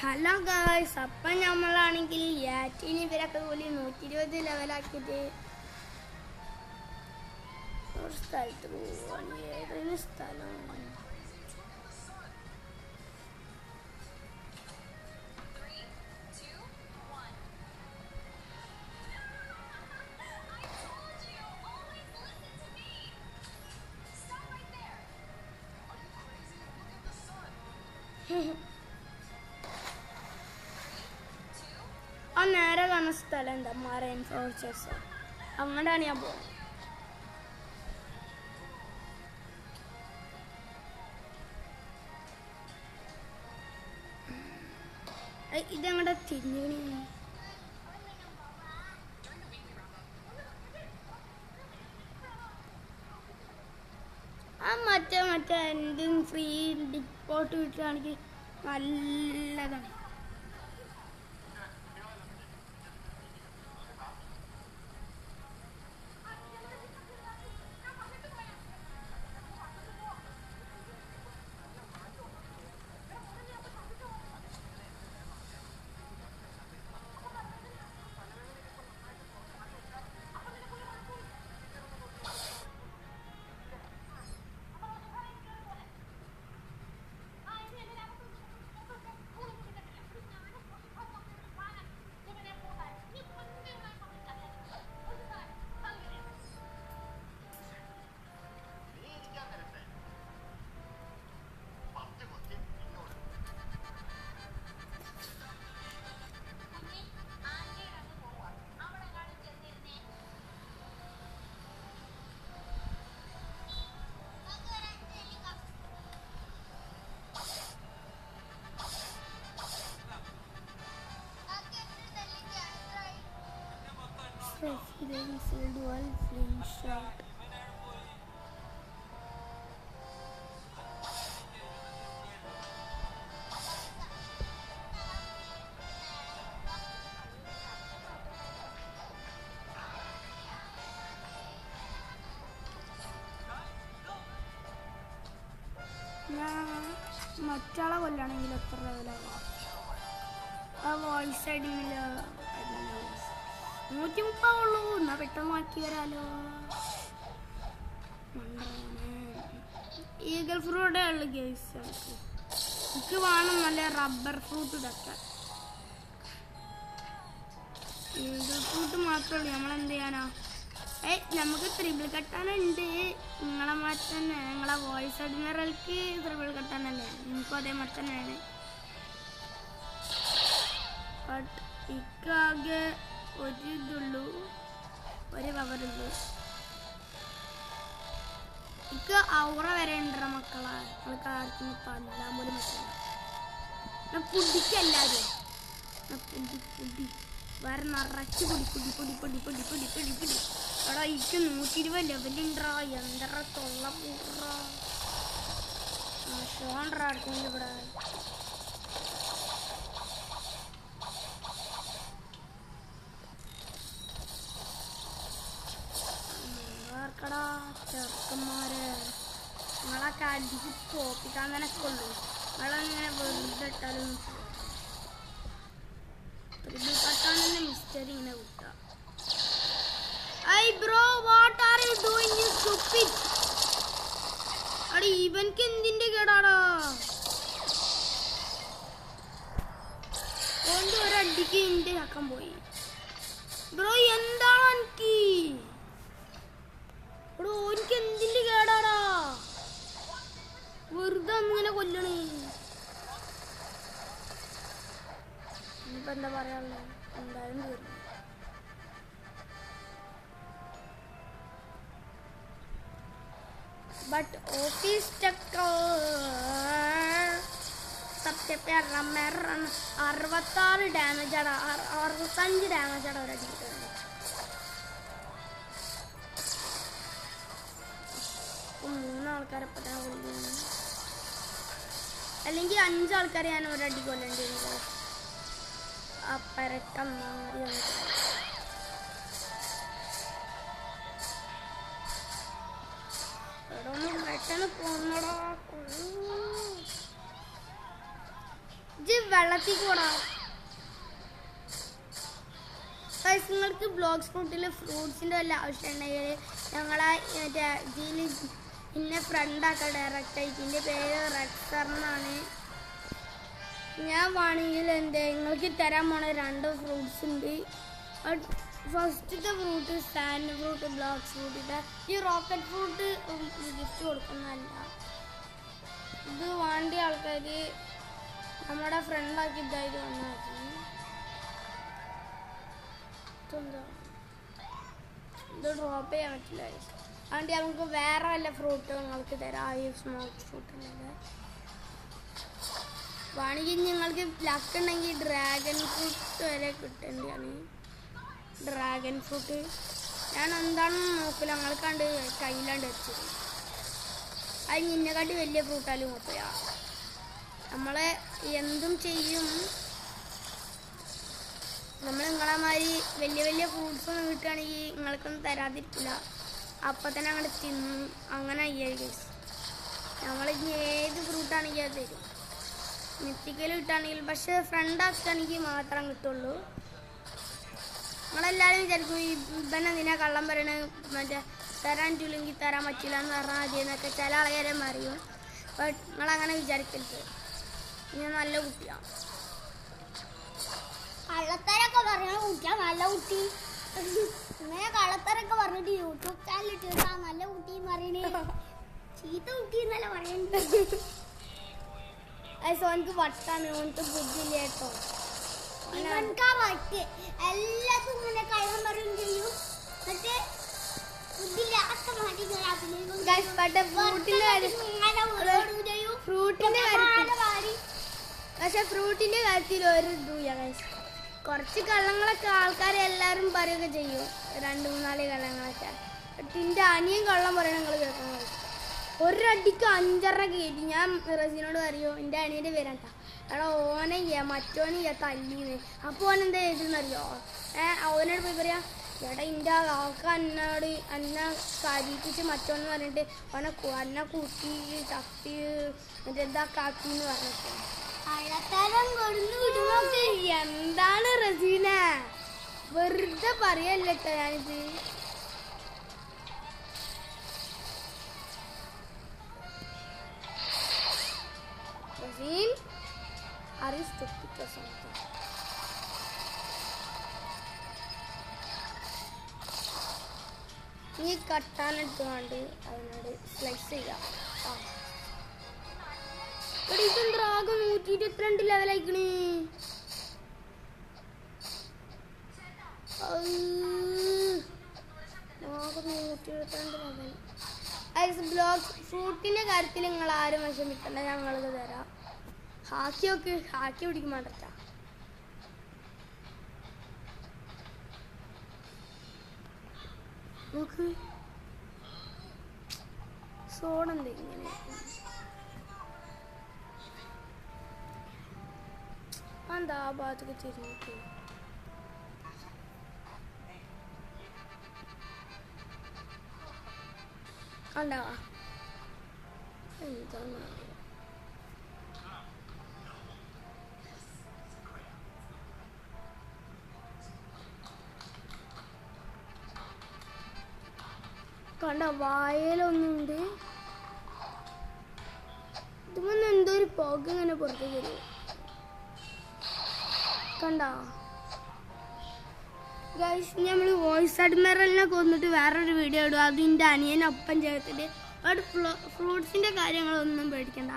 Hello guys, അപ്പം നമ്മളാണെങ്കിൽ യാറ്റിന് ഇവരൊക്കെ കൂടി 120 ലെവലാക്കിയിട്ട് ഒരു സ്ഥലത്ത് പോവാണ്. ഏതൊരു സ്ഥലമാണ്? ആ നേരെ കാണുന്ന സ്ഥലം എന്താ? Marine fortress. അങ്ങോട്ടാണ് ഞാൻ പോകുന്നത്. ഇതങ്ങോട്ട് തിരിഞ്ഞു. ആ മറ്റേ എന്തും ഫ്രീ ഡിപ്പോട്ട് കിട്ടുകയാണെങ്കിൽ നല്ലതാണ്. Residential dual flame shot. മറ്റാളെ കൊല്ലാണെങ്കിൽ എത്ര ലെവലാവും? ആ വോയിസ് ഐഡിയിൽ 130 ഉള്ളൂ. എന്നാ പെട്ടെന്ന് ആക്കി വരാലോ. ഈഗൽ ഫ്രൂട്ടേ ഉള്ളു ഗേസ്. എനിക്ക് വേണം നല്ല റബ്ബർ ഫ്രൂട്ട് ഇതൊക്കെ. ഈഗൽ ഫ്രൂട്ട് മാത്രമേ ഉള്ളൂ. നമ്മളെന്ത് ചെയ്യാനാ? നമുക്ക് ത്രിബിൾ കട്ടാനുണ്ട്. നിങ്ങളെ മാറ്റി തന്നെ, നിങ്ങളെ വോയിസ് അഡ്മിറൽക്ക് ത്രിബിൾ കട്ടാനല്ലേ? എനിക്കും അതേമാതിരി തന്നെയാണ്. ബട്ട് ഇക്കാകെ ഒരു ഇതുള്ളൂ, ഒരു പവറുള്ളൂ. എനിക്ക് ഔറ വരെ ഉണ്ടോ മക്കളെ? നമുക്ക് ആർക്കും തല്ലാൻ പോലും പറ്റില്ല. പുടിക്കല്ലാരും പുടി വേറെ നിറച്ച് പൊടി. എടാ എനിക്ക് 120 ലെവലുണ്ടാ. എന്തറ തൊള്ള പൂറ ഷോണ്ടറ അടുത്തുണ്ട് ഇവിടെ. ചെറുക്കന്മാര് നിങ്ങളൊക്കെ അടിച്ച് തോപ്പിക്കാൻ തന്നെയൊക്കെ ഉള്ളു. നിങ്ങളിങ്ങനെ വെറുതെ ഇട്ടാലും പട്ടാൻ തന്നെ മിസ്റ്ററി ഇങ്ങനെ വിട്ടാ. ഇവൻക്ക് എന്തിന്റെ കേടാടാ? കൊണ്ട് ഒരടിക്ക് എന്റെ ചക്കം പോയി. ബ്രോ എന്താണ് എനിക്ക്? എനിക്ക് എന്തിന്റെ കേടാടാ? വെറുതെ അങ്ങനെ കൊല്ലണേ. ഇനിയിപ്പോ എന്താ പറയാനുള്ളത്? എന്തായാലും തീർന്നു. But office 66 ഡാമേജാടാ. 65 ഡാമേജാടാ ഒരടിക്കുന്നത്. ആൾക്കാരെ അല്ലെങ്കിൽ 5 ആൾക്കാരെ ഞാൻ ഒരടി കൊല്ലേണ്ടി വരുന്നത്. ആ പരക്കം മാറി പെട്ടെന്ന് പോന്നടാ. വെള്ളത്തിൽ കൂടാ. നിങ്ങൾക്ക് ബ്ലോക്സ് ഫ്രൂട്ടിൽ ഫ്രൂട്ട്സിൻ്റെ വല്ല ആവശ്യം ഉണ്ടെങ്കിൽ ഞങ്ങളെ മറ്റേ ഇതിൽ പിന്നെ ഫ്രണ്ടാക്കാം ഡയറക്റ്റായിട്ട്. എൻ്റെ പേര് റെക്സർ എന്നാണ്. ഞാൻ വേണമെങ്കിൽ നിങ്ങൾക്ക് തരാൻ പോണ 2 ഫ്രൂട്ട്സ് ഉണ്ട്. ഫസ്റ്റത്തെ fruit sand fruit, blocks fruit. ഈ റോക്കറ്റ് ഫ്രൂട്ട് ഗിഫ്റ്റ് കൊടുക്കുന്നതല്ല. ഇത് വേണ്ടിയ ആൾക്കാർ നമ്മുടെ ഫ്രണ്ടാക്കി ഇതായിട്ട് വന്നാൽ മതി. ഇത് ഡ്രോപ്പ് ചെയ്യാൻ പറ്റില്ല. അതുകൊണ്ട് നമുക്ക് വേറെ വല്ല ഫ്രൂട്ട് നിങ്ങൾക്ക് തരാം. ഈ സ്മോക്ക് ഫ്രൂട്ട് ഉള്ളത് വേണമെങ്കിൽ നിങ്ങൾക്ക് ലക്ക് ഉണ്ടെങ്കിൽ ഡ്രാഗൺ ഫ്രൂട്ട് വരെ കിട്ടേണ്ടതാണ്. ഡ്രാഗൺ ഫ്രൂട്ട് ഞാൻ എന്താണെന്ന് നോക്കില്ല. ഞങ്ങൾ കണ്ട് കയ്യിലാണ്ട് വെച്ചത്. അത് നിന്നെക്കാട്ടി വലിയ ഫ്രൂട്ടാലും കുഴപ്പമില്ല. നമ്മളെ എന്തും ചെയ്യും. നമ്മൾ നിങ്ങളെമാതിരി വലിയ വലിയ ഫ്രൂട്ട്സ് ഒന്നും കിട്ടുകയാണെങ്കിൽ നിങ്ങൾക്കൊന്നും തരാതിരിക്കില്ല. അപ്പം തന്നെ അങ്ങോട്ട് തിന്നും. അങ്ങനെ ആയിരിക്കും. നമ്മൾ ഇനി ഏത് ഫ്രൂട്ടാണെങ്കിൽ അത് തരും. മിത്തിക്കൽ കിട്ടുകയാണെങ്കിൽ. പക്ഷേ ഫ്രണ്ട് ആക്കുകയാണെങ്കിൽ മാത്രം കിട്ടുള്ളൂ. നിങ്ങളെല്ലാവരും വിചാരിക്കും ഇവനെ എന്തിനാ കള്ളം പറയണത്, മറ്റേ തരാൻ പറ്റില്ലെങ്കിൽ തരാൻ പറ്റില്ല എന്ന് പറഞ്ഞാൽ മതി എന്നൊക്കെ ചില ആൾക്കാരെ അറിയും. ബട്ട് നിങ്ങളങ്ങനെ വിചാരിക്കരുത്. ഞാൻ നല്ല കുട്ടിയാണ്. കള്ളത്തരൊക്കെ പറഞ്ഞ കുട്ടിയാ നല്ല കുട്ടി. ഇങ്ങനെ കള്ളത്തരൊക്കെ പറഞ്ഞിട്ട് യൂട്യൂബ് ചാനൽ ഇട്ടാ നല്ല കുട്ടി എന്ന് പറയണേ. ചീത്ത കുട്ടി എന്നല്ല പറയണ്ടത്. സോനിക്ക് വട്ടാണ്. ഓനക്ക് ബുദ്ധിയില്ല കേട്ടോ. ഇവൻകാ വട്ട്. എല്ലാത്തും ഇങ്ങനെ കള്ളം പറയും ചെയ്യും. എന്നിട്ട് ബുദ്ധിയില്ലാത്ത പക്ഷെ ഫ്രൂട്ടിന്റെ കാര്യത്തിൽ ഒരു ഇതുമില്ല. കുറച്ച് കള്ളങ്ങളൊക്കെ ആൾക്കാരെ എല്ലാവരും പറയുകയൊക്കെ ചെയ്യും. 2-3 കള്ളങ്ങളൊക്കെ. എൻ്റെ അനിയൻ കള്ളം പറയണ നിങ്ങൾ കേൾക്കാൻ ഒരടിക്ക് 5-6 കയറ്റി. ഞാൻ റസീനോട് പറയോ എൻ്റെ അനിയൻ്റെ പേരാട്ടാ. എടാ ഓനെ മറ്റോനെ തല്ലീന്ന്. അപ്പോൾ ഓൻ എന്താ ചെയ്തെന്നറിയോ? അവനോട് പോയി പറയാ, എടാ എൻ്റെ ആൾക്ക് എന്നെ കരീപ്പിച്ച് മറ്റോന്ന് പറഞ്ഞിട്ട് എന്നെ കൂട്ടി തട്ടി ഇതാക്കാക്കിന്ന് പറഞ്ഞിട്ട്. എന്താണ് റസീന വെറുതെ പറയല്ലോ ഞാനിത്. Razeen are you stupid or something? ഈ കട്ടാനെടുത്തുകൊണ്ട് അതിനോട് സ്ലൈസ് ചെയ്യാം. ഇതെന്താകും 122 ലെവലായിക്കണ്. ബ്ലോക്ക് ഫ്രൂട്ടിന്റെ കാര്യത്തിൽ നിങ്ങൾ ആരും വിഷമിക്കണ്ട. ഞങ്ങൾക്ക് തരാം. ഹാക്കി പിടിക്കും മാറ്റ. നോക്ക് സോഡുണ്ട് ഇങ്ങനെ. എന്താ ആ ഭാഗത്തൊക്കെ തിരിഞ്ഞിട്ട് കണ്ടാ എന്താണ് കണ്ട വായലൊന്നുണ്ട്. ഇതുമൊന്നും എന്തോ ഒരു പുക ഇങ്ങനെ പുറത്തേക്ക് വരും. കണ്ട ഗൈസ്, നമ്മൾ വോയിസ് അഡ്മിറലിനെ കൊന്നിട്ട് വേറൊരു വീഡിയോ ഇടും. അതിൻ്റെ അനിയനൊപ്പം ചേർത്തിട്ട്. ബട്ട് ഫ്രൂട്ട്സിൻ്റെ കാര്യങ്ങളൊന്നും പേടിക്കണ്ട.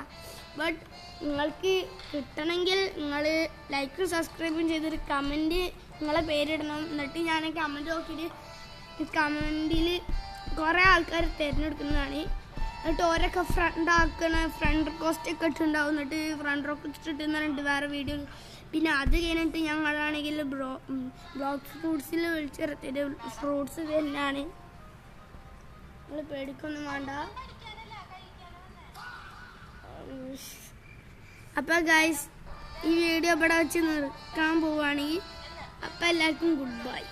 ബട്ട് നിങ്ങൾക്ക് കിട്ടണമെങ്കിൽ നിങ്ങൾ ലൈക്കും സബ്സ്ക്രൈബും ചെയ്തൊരു കമൻറ്റ് നിങ്ങളെ പേരിടണം. എന്നിട്ട് ഞാൻ കമൻറ്റ് നോക്കിയിട്ട് കമൻറ്റിൽ കുറേ ആൾക്കാർ തിരഞ്ഞെടുക്കുന്നതാണ്. എന്നിട്ട് ഓരൊക്കെ ഫ്രണ്ട് റിക്വസ്റ്റ് ഒക്കെ ഇട്ടുണ്ടാവും. എന്നിട്ട് ഫ്രണ്ട് റിക്വസ്റ്റ് ഇട്ടെന്ന് പറഞ്ഞിട്ട് വേറെ വീഡിയോ. പിന്നെ അത് കഴിഞ്ഞിട്ട് ഞങ്ങളാണെങ്കിൽ ബ്ലോക്ക് ഫ്രൂട്ട്സിൽ വിളിച്ചിറത്തിയിട്ട് ഫ്രൂട്ട്സ് തന്നെയാണ്. നിങ്ങൾ പേടിക്കൊന്നും വേണ്ട. അപ്പോൾ ഗൈസ്, ഈ വീഡിയോ ഇവിടെ വെച്ച് നിർത്താൻ പോവുകയാണെങ്കിൽ അപ്പോൾ എല്ലാവർക്കും ഗുഡ് ബൈ.